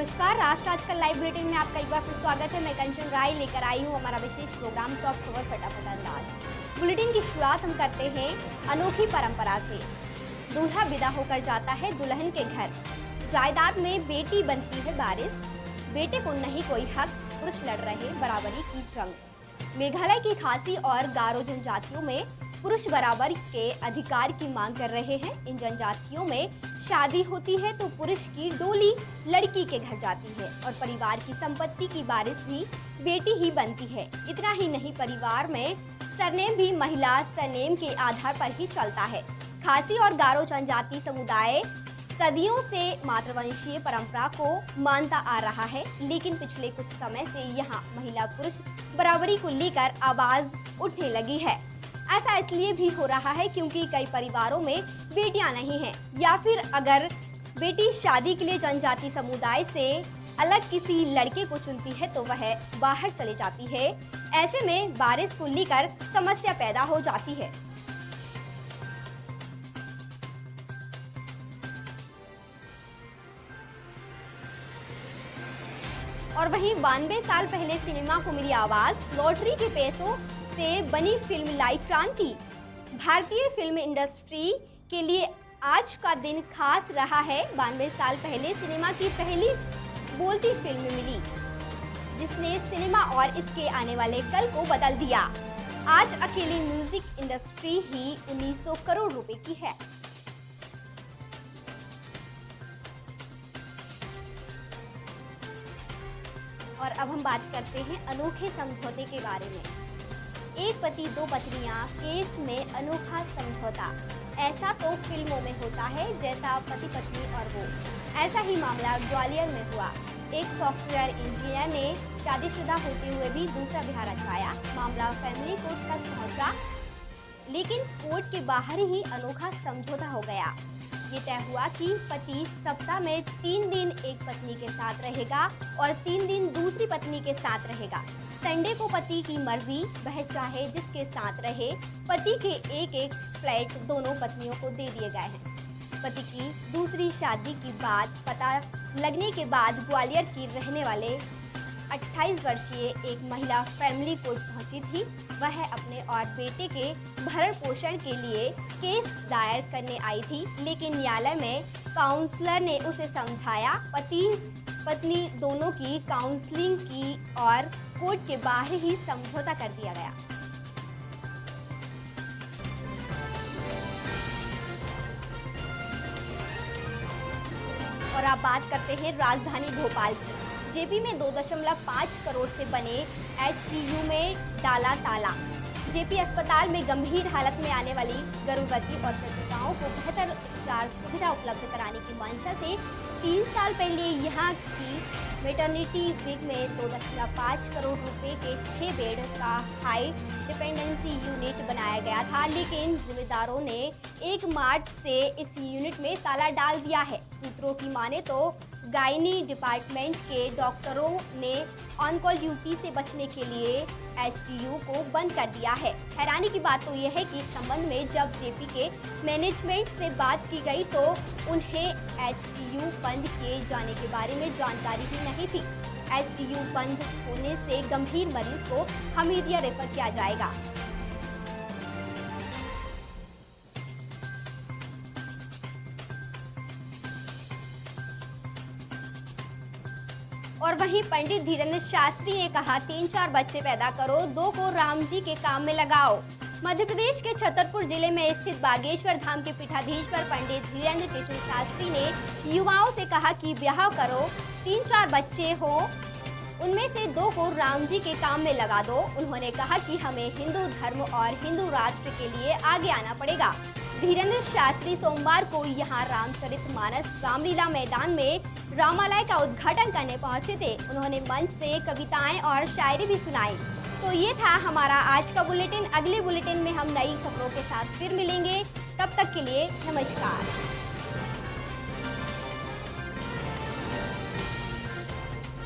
नमस्कार, राष्ट्र आज कल लाइव बुलेटिन में आपका एक बार फिर स्वागत है। मैं कंचन राय लेकर आई हूँ हमारा विशेष प्रोग्राम टॉप खबर फटाफट अंदाज। बुलेटिन की शुरुआत हम करते हैं अनोखी परंपरा से। दूल्हा विदा होकर जाता है दुल्हन के घर, जायदाद में बेटी बनती है वारिस, बेटे को नहीं कोई हक, पुरुष लड़ रहे बराबरी की जंग। मेघालय की खासी और गारो जनजातियों में पुरुष बराबर के अधिकार की मांग कर रहे हैं। इन जनजातियों में शादी होती है तो पुरुष की डोली लड़की के घर जाती है और परिवार की संपत्ति की वारिस भी बेटी ही बनती है। इतना ही नहीं, परिवार में सरनेम भी महिला सरनेम के आधार पर ही चलता है। खासी और गारो जनजाति समुदाय सदियों से मातृवंशीय परंपरा को मानता आ रहा है, लेकिन पिछले कुछ समय से यहाँ महिला पुरुष बराबरी को लेकर आवाज उठने लगी है। ऐसा इसलिए भी हो रहा है क्योंकि कई परिवारों में बेटियां नहीं हैं, या फिर अगर बेटी शादी के लिए जनजाति समुदाय से अलग किसी लड़के को चुनती है तो वह बाहर चले जाती है। ऐसे में वारिस को लेकर समस्या पैदा हो जाती है। और वहीं 92 साल पहले सिनेमा को मिली आवाज, लॉटरी के पैसों से बनी फिल्म लाई क्रांति। भारतीय फिल्म इंडस्ट्री के लिए आज का दिन खास रहा है। 92 साल पहले सिनेमा की पहली बोलती फिल्म मिली, जिसने सिनेमा और इसके आने वाले कल को बदल दिया। आज अकेली म्यूजिक इंडस्ट्री ही 1900 करोड़ रुपए की है। और अब हम बात करते हैं अनोखे समझौते के बारे में। एक पति दो पत्नियां केस में अनोखा समझौता। ऐसा तो फिल्मों में होता है, जैसा पति पत्नी और वो। ऐसा ही मामला ग्वालियर में हुआ। एक सॉफ्टवेयर इंजीनियर ने शादीशुदा होते हुए भी दूसरा ब्याह रचाया। मामला फैमिली कोर्ट तक पहुंचा, लेकिन कोर्ट के बाहर ही अनोखा समझौता हो गया। ये तय हुआ कि पति सप्ताह में 3 दिन एक पत्नी के साथ रहेगा और 3 दिन दूसरी पत्नी के साथ रहेगा। संडे को पति की मर्जी, वह चाहे जिसके साथ रहे। पति के एक फ्लैट दोनों पत्नियों को दे दिए गए हैं। पति की दूसरी शादी की बात पता लगने के बाद ग्वालियर की रहने वाले 28 वर्षीय एक महिला फैमिली कोर्ट पहुंची थी। वह अपने और बेटे के भरण पोषण के लिए केस दायर करने आई थी, लेकिन न्यायालय में काउंसलर ने उसे समझाया। पति पत्नी दोनों की काउंसलिंग की और कोर्ट के बाहर ही समझौता कर दिया गया। और आप बात करते हैं राजधानी भोपाल की। जेपी में 2.5 करोड़ से बने एचपीयू में डाला ताला। जेपी अस्पताल में गंभीर हालत में आने वाली गर्भवती और प्रसूताओं को बेहतर उपचार सुविधा उपलब्ध कराने की मंशा से 3 साल पहले यहाँ की मेटर्निटी विंग में 2.5 करोड़ रुपए के 6 बेड का हाई डिपेंडेंसी यूनिट बनाया गया था, लेकिन जिम्मेदारों ने 1 मार्च से इस यूनिट में ताला डाल दिया है। सूत्रों की माने तो गायनी डिपार्टमेंट के डॉक्टरों ने ऑन कॉल ड्यूटी से बचने के लिए एचपीयू को बंद कर दिया है। हैरानी की बात तो यह है कि इस संबंध में जब जेपी के मैनेजमेंट से बात की गई तो उन्हें एचपीयू बंद किए जाने के बारे में जानकारी ही नहीं थी। एचपीयू बंद होने से गंभीर मरीज को हमीदिया रेफर किया जाएगा। और वहीं पंडित धीरेन्द्र शास्त्री ने कहा, 3-4 बच्चे पैदा करो, 2 को राम जी के काम में लगाओ। मध्य प्रदेश के छतरपुर जिले में स्थित बागेश्वर धाम के पीठाधीश्वर पंडित धीरेन्द्र कृष्ण शास्त्री ने युवाओं से कहा कि ब्याह करो, 3-4 बच्चे हो, उनमें से 2 को राम जी के काम में लगा दो। उन्होंने कहा कि हमें हिंदू धर्म और हिंदू राष्ट्र के लिए आगे आना पड़ेगा। धीरेन्द्र शास्त्री सोमवार को यहाँ रामचरितमानस रामलीला मैदान में रामालय का उद्घाटन करने पहुंचे थे। उन्होंने मंच से कविताएं और शायरी भी सुनाई। तो ये था हमारा आज का बुलेटिन। अगले बुलेटिन में हम नई खबरों के साथ फिर मिलेंगे। तब तक के लिए नमस्कार।